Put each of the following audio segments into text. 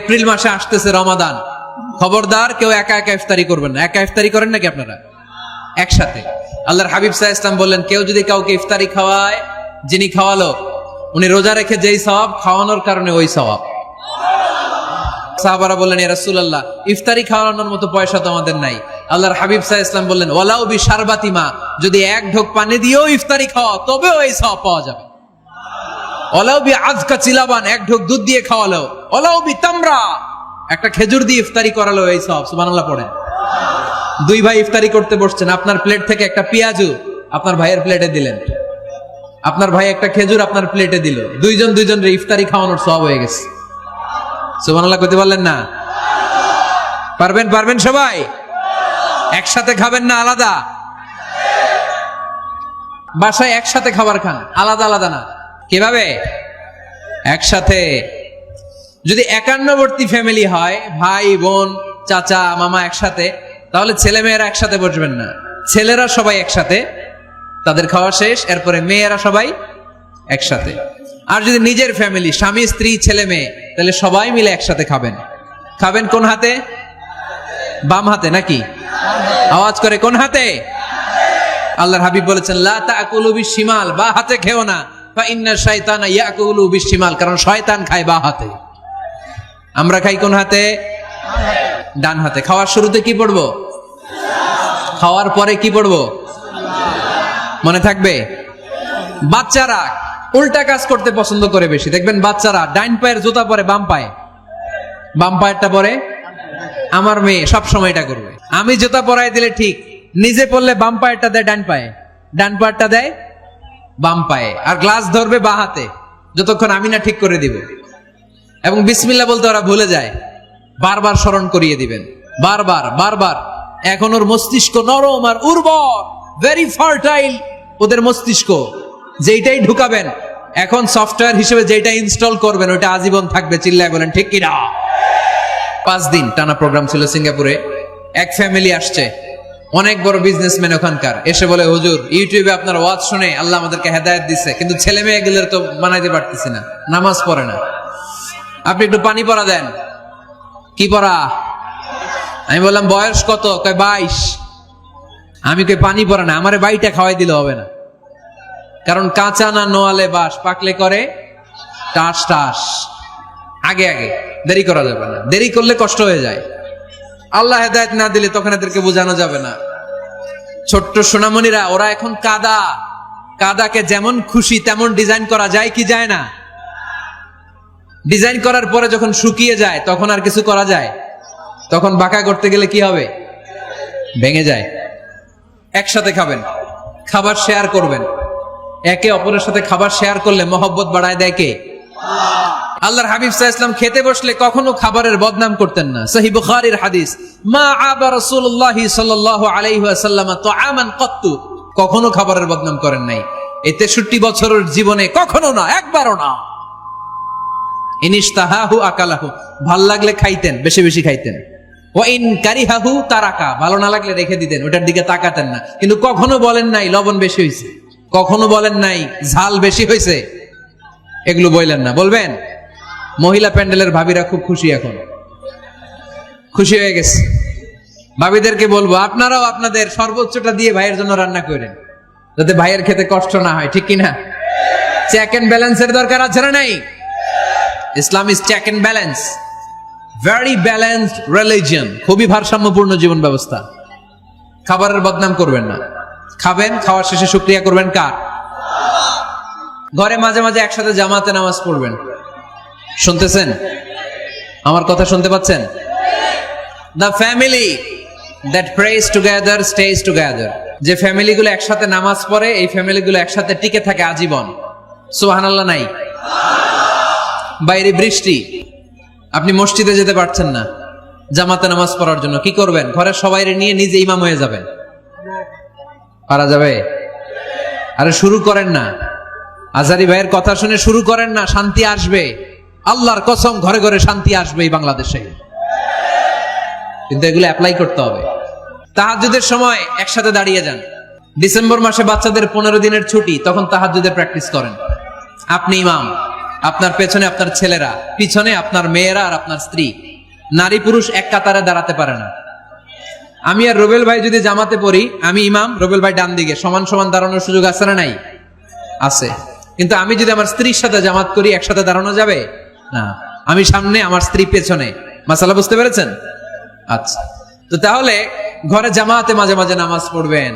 April মাসে আসতেছে রমাদান, খবরদার কেউ একা একা ইফতারি করবেন না। একা ইফতারি করেন নাকি আপনারা? একসাথে। আল্লাহর হাবিব সাল্লাল্লাহু আলাইহি ওয়াসাল্লাম বললেন, কেউ যদি কাউকে ইফতারি খাওয়ায়, যিনি খাওয়ালো উনি রোজা রেখে যেই সওয়াব, খাওয়ানোর কারণে ওই সওয়াব। সাহাবারা বললেন, ইয়া রাসূলুল্লাহ, ইফতারি খাওয়ানোর মতো পয়সা তো আমাদের নাই। আল্লাহর হাবিব সাল্লাল্লাহু আলাইহি ওয়াসাল্লাম বললেন, ওয়ালাউ বিশারবাতি মা, যদি এক ঢোক পানি দিয়েও ইফতারি খাওয়া তবেও এই সওয়াব পাওয়া যাবে। ওয়ালাউ বিআযকা চিলাবান, এক ঢোক দুধ দিয়ে খাওয়ালো। ওয়ালাউ বিতামরা, একটা খেজুর দিয়ে ইফতারি করালো, এই সওয়াব। সুবহানাল্লাহ পড়েন। দুই ভাই ইফতারি করতে বসছেন, আপনার প্লেট থেকে একটা পেঁয়াজু আপনার ভাইয়ের প্লেটে দিলেন, আপনার ভাই একটা খেজুর আপনার প্লেটে দিল, দুইজনের ইফতারি খাওয়ানোর সওয়াব হয়ে গেছে। সুবহানাল্লাহ কইতে পারলেন না? পারবেন সবাই? একসাথে খাবেন না আলাদা? বাসায় একসাথে খাবার খান, আলাদা আলাদা না। কিভাবে? একসাথে। যদি একান্নবর্তী ফ্যামিলি হয়, ভাই বোন চাচা মামা একসাথে, তাহলে ছেলে মেয়েরা একসাথে বসবেন না। ছেলেরা সবাই একসাথে, তাদের খাওয়া শেষ, এরপরে মেয়েরা সবাই একসাথে। আর যদি নিজের ফ্যামিলি, স্বামী স্ত্রী ছেলে মেয়ে, তাহলে সবাই মিলে একসাথে খাবেন। খাবেন কোন হাতে? বাম হাতে নাকি? আওয়াজ করে কোন হাতে? আল্লাহর হাবিব বলেছেন, লা তাকুলু বিশিমাল, বা হাতে খেও না, ফা ইন্না শাইতানা ইয়াকুলু বিশিমাল, কারণ শয়তান খায় বা হাতে। আমরা খাই কোন হাতে? ডান হাতে। খাওয়ার শুরুতে কি পড়বো? খাওয়ার পরে কি পড়বো? মনে থাকবে? বাচ্চারা উল্টা কাজ করতে পছন্দ করে বেশি। দেখবেন বাচ্চারা ডাইন পায়ের জুতা পরে বাম পায়ে, বাম পায়েরটা পরে। আমার মেয়ে সব সময় এটা করবে। আমি জুতা পরাই দিলে ঠিক, নিজে পড়লে বাম পায়েরটা দেয় ডান পায়ে, ডান পায়েরটা দেয় বাম পায়ে, আর গ্লাস ধরবে বা হাতে, যতক্ষণ আমি না ঠিক করে দিব। এবং বিসমিল্লাহ বলতে ওরা ভুলে যায়, বারবার স্মরণ করিয়ে দিবেন, বারবার। এখন ওর মস্তিষ্ক নরম আর উর্বর, ভেরি ফার্টাইল ওদের মস্তিষ্ক। যেইটাই ঢুকাবেন, এখন সফটওয়্যার হিসেবে যেটা ইনস্টল করবেন ওটা আজীবন থাকবে। চিল্লায় বলেন ঠিক কিনা? 5 দিন টানা প্রোগ্রাম ছিল সিঙ্গাপুরে। এক ফ্যামিলি আসছে, অনেক বড় বিজনেসম্যান ওখানকার, এসে বলে, হুজুর ইউটিউবে আপনার ওয়াজ শুনে আল্লাহ আমাদেরকে হেদায়েত দিচ্ছে, কিন্তু ছেলে মেয়ে গুলোর তো বানাইতে পারতেছি না, নামাজ পড়ে না, আপনি একটু পানি পড়া দেন। কি পড়া? আমি বললাম বয়স কত? কয় 22। আমি কই পানি পড়া না, আমারে বাইটা খাওয়াই দিলে হবে না, কারণ কাঁচা না নোয়ালে বাস, পাকলে করে টাস টাস। আগে দেরি করা যাবে না, দেরি করলে কষ্ট হয়ে যায়। আল্লাহ হেদায়েত না দিলে তখন এদেরকে বোঝানো যাবে না। ছোট্ট সোনামণিরা, ওরা এখন কাদাকে যেমন খুশি তেমন ডিজাইন করা যায় কি যায় না? ডিজাইন করার পরে যখন শুকিয়ে যায় তখন আর কিছু করা যায়? তখন বাঁকা করতে গেলে কি হবে? ভেঙে যায়। একসাথে খাবেন, খাবার শেয়ার করবেন। একে অপরের সাথে খাবার শেয়ার করলে মহব্বত বাড়ায় দেয় কে? আল্লাহর হাবিব সাল্লাল্লাহু আলাইহি ওয়াসাল্লাম খেতে বসলে কখনো খাবারের বদনাম করতেন না। সহিহ বুখারীর হাদিস, মা আবা রাসূলুল্লাহি সাল্লাল্লাহু আলাইহি ওয়াসাল্লাম তুআমান কাত্তু, কখনো খাবারের বদনাম করেন নাই। এই 63 বছরের জীবনে কখনো না, একবারও না। ইনিশতাহাহু আকালাহু, ভাল লাগলে খাইতেন, বেশি বেশি খাইতেন। ওয়া ইন কারিহাহু তারাকা, ভালো না লাগলে রেখে দিতেন, ওটার দিকে তাকাতেন না। কিন্তু কখনো বলেন নাই লবণ বেশি হয়েছে, কখনো বলেন নাই ঝাল বেশি হয়েছে, এগুলো বললেন না। বলবেন? মহিলা প্যান্ডেলের ভাবিরা খুব খুশি, এখন খুশি হয়ে গেছে। ভাবিদেরকে বলবো, আপনারাও আপনাদের সর্বোচ্চটা দিয়ে ভাইয়ের জন্য রান্না করেন, যাতে ভাইয়ের খেতে কষ্ট না হয়, ঠিক কিনা? চেক এন্ড ব্যালেন্সের দরকার আছে না নাই? Islam is check and balance, very balanced religion, খুবই ভারসাম্যপূর্ণ জীবন ব্যবস্থা। খাবারের বদনাম করবেন না, খাবেন, খাওয়ার শেষে শুকরিয়া করবেন কার? ঘরে মাঝে মাঝে একসাথে জামাতে নামাজ পড়বেন। শুনতেছেন? আমার কথা শুনতে পাচ্ছেন? The family that prays together stays together, যে ফ্যামিলিগুলো একসাথে নামাজ পড়ে এই ফ্যামিলিগুলো একসাথে টিকে থাকে আজীবন। সুবহানাল্লাহ নাই? বাইরে বৃষ্টি, আপনি মসজিদে যেতে পারছেন না জামাতে নামাজ পড়ার জন্য, কি করবেন? ঘরের সবাইরে নিয়ে নিজে ইমাম হয়ে যাবেন। পারা যাবে? আরে শুরু করেন না, আজারি ভাইয়ের কথা শুনে শুরু করেন না, শান্তি আসবে। আল্লাহর কসম, ঘরে ঘরে শান্তি আসবে এই বাংলাদেশে, কিন্তু এগুলো অ্যাপ্লাই করতে হবে। তাহাজ্জুদের সময় একসাথে দাঁড়িয়ে যান। ডিসেম্বর মাসে বাচ্চাদের 15 দিনের ছুটি, তখন তাহাজ্জুদের প্র্যাকটিস করেন। আপনি ইমাম, আপনার পেছনে আপনার ছেলেরা, পিছনে আপনার মেয়েরা আর আপনার স্ত্রী। নারী পুরুষ এক কাতারে দাঁড়াতে পারে না। আমি আর রুবেল ভাই যদি জামাতে পড়ি, আমি ইমাম, রুবেল ভাই ডান দিকে, সমান সমান দাঁড়ানোর সুযোগ আছে না নাই? আছে। কিন্তু আমি যদি আমার স্ত্রীর সাথে জামাত করি, একসাথে দাঁড়ানো যাবে না। আমি সামনে, আমার স্ত্রী পেছনে। মাসালা বুঝতে পেরেছেন? আচ্ছা, তো তাহলে ঘরে জামাতে মাঝে মাঝে নামাজ পড়বেন।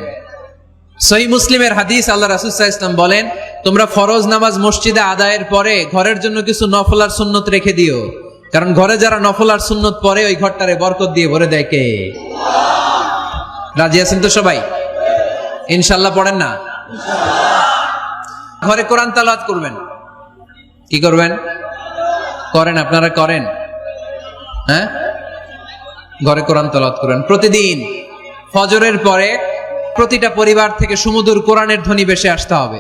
সহিহ মুসলিমের হাদিস, আল্লাহ রাসূল সাল্লাল্লাহু আলাইহি ওয়াসাল্লাম বলেন, তোমরা ফরজ নামাজ মসজিদে আদায়ের পরে ঘরের জন্য কিছু নফল আর সুন্নত রেখে দিও, কারণ ঘরে যারা নফল আর সুন্নত পড়ে ওই ঘরটারে বরকত দিয়ে ভরে দেয় কে? রাজি আছেন তো সবাই? ইনশাআল্লাহ পড়েন না? ঘরে কোরআন তেলাওয়াত করবেন। কি করবেন? করেন, আপনারা করেন? হ্যাঁ, ঘরে কোরআন তেলাওয়াত করেন প্রতিদিন। ফজরের পরে প্রতিটা পরিবার থেকে সুমধুর কোরআনের ধ্বনি ভেসে আসতে হবে।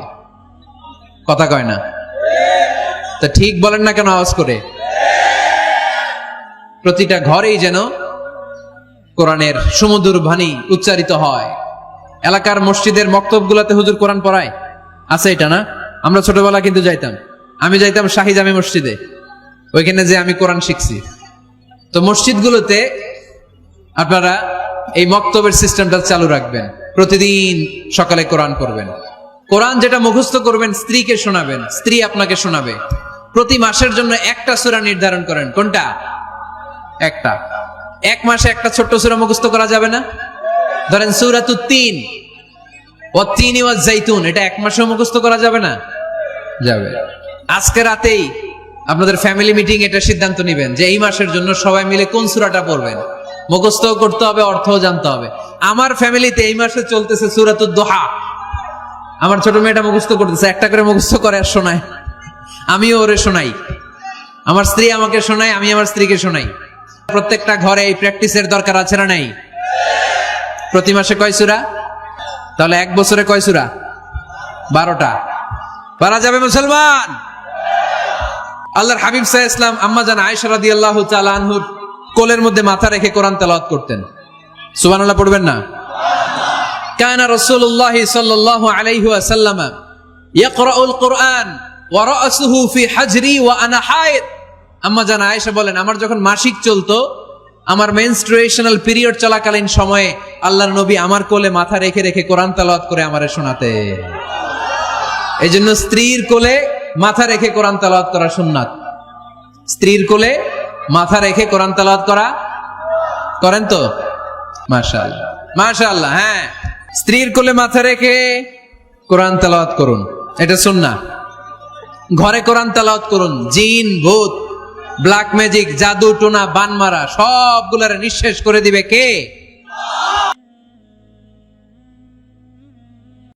কথা কয় না? তা ঠিক বলেন না কেন আওয়াজ করে? প্রতিটা ঘরেই যেন কোরআনের সুমধুর বাণী উচ্চারিত হয়। এলাকার মসজিদের মক্তবগুলোতে হুজুর কোরআন পড়ায়, আছে এটা না? আমরা ছোটবেলা কিন্তু যাইতাম, আমি যাইতাম শাহী জামি মসজিদে, ওইখানে যে আমি কোরআন শিখছি। তো মসজিদগুলোতে আপনারা এই মক্তবের সিস্টেমটা চালু রাখবেন, প্রতিদিন সকালে কোরআন করবেন। কোরআন যেটা মুখস্থ করবেন স্ত্রীকে শোনাবেন, স্ত্রী আপনাকে শোনাবে। প্রতি মাসের জন্য একটা সূরা নির্ধারণ করেন। কোনটা? একটা। এক মাসে একটা ছোট্ট সূরা মুখস্থ করা যাবে না? ধরেন সূরাতুত তিন, ওয়াত-তিনি ওয়াজ-জাইতুন, এটা এক মাসে মুখস্থ করা যাবে না? যাবে। আজকে রাতেই আপনাদের ফ্যামিলি মিটিং এটা সিদ্ধান্ত নেবেন যে এই মাসের জন্য সবাই মিলে কোন সূরাটা পড়বেন। মুখস্থ করতে হবে, অর্থও জানতে হবে। আমার ফ্যামিলিতে এই মাসে চলতেছে সূরাতুদ দুহা। আমার ছোট মেয়েটা মুখস্থ করতেছে, একটা করে মুখস্থ করে আর শোনায়, আমিও ওরে শোনাই। আমার স্ত্রী আমাকে শোনায়, আমি আমার স্ত্রীকে শোনাই। প্রত্যেকটা ঘরে এই প্র্যাকটিসের দরকার আছে না নাই? প্রতি মাসে কয় সূরা? তাহলে এক বছরে কয় সূরা? 12টা। পারা যাবে মুসলমান? আল্লাহর হাবিব সাল্লাল্লাহু আলাইহি ওয়াসাল্লাম আম্মা জান আয়েশা রাদিয়াল্লাহু তাআলা আনহুর কোলের মধ্যে মাথা রেখে কোরআন তেলাওয়াত করতেন। সুবহানাল্লাহ পড়বেন না? কানা রাসূলুল্লাহ সাল্লাল্লাহু আলাইহি ওয়াসাল্লাম ইয়াকরাউল কুরআন ওয়া রাসুহু ফি হাজরি ওয়া আনা হায়েদ। আম্মা জান আয়েশা বলেন, আমার যখন মাসিক চলতো, আমার মেনস্ট্রুয়েশনাল পিরিয়ড চলাকালীন সময়ে আল্লাহর নবী আমার কোলে মাথা রেখে রেখে কোরআন তেলাওয়াত করে আমারে শোনাতেন। এইজন্য স্ত্রীর কোলে মাথা রেখে কোরআন তেলাওয়াত করা সুন্নাত। স্ত্রীর কোলে মাথা রেখে কোরআন তেলাওয়াত করা করেন তো? মাশাআল্লাহ, মাশাআল্লাহ। হ্যাঁ, স্ত্রীর কোলে মাথা রেখে কোরআন তেলাওয়াত করুন, এটা সুন্নাহ। ঘরে কোরআন তেলাওয়াত করুন। জিন, ভূত, ব্ল্যাক ম্যাজিক, জাদু টোনা, বানমারা সবগুলারে নিঃশেষ করে দিবে কে?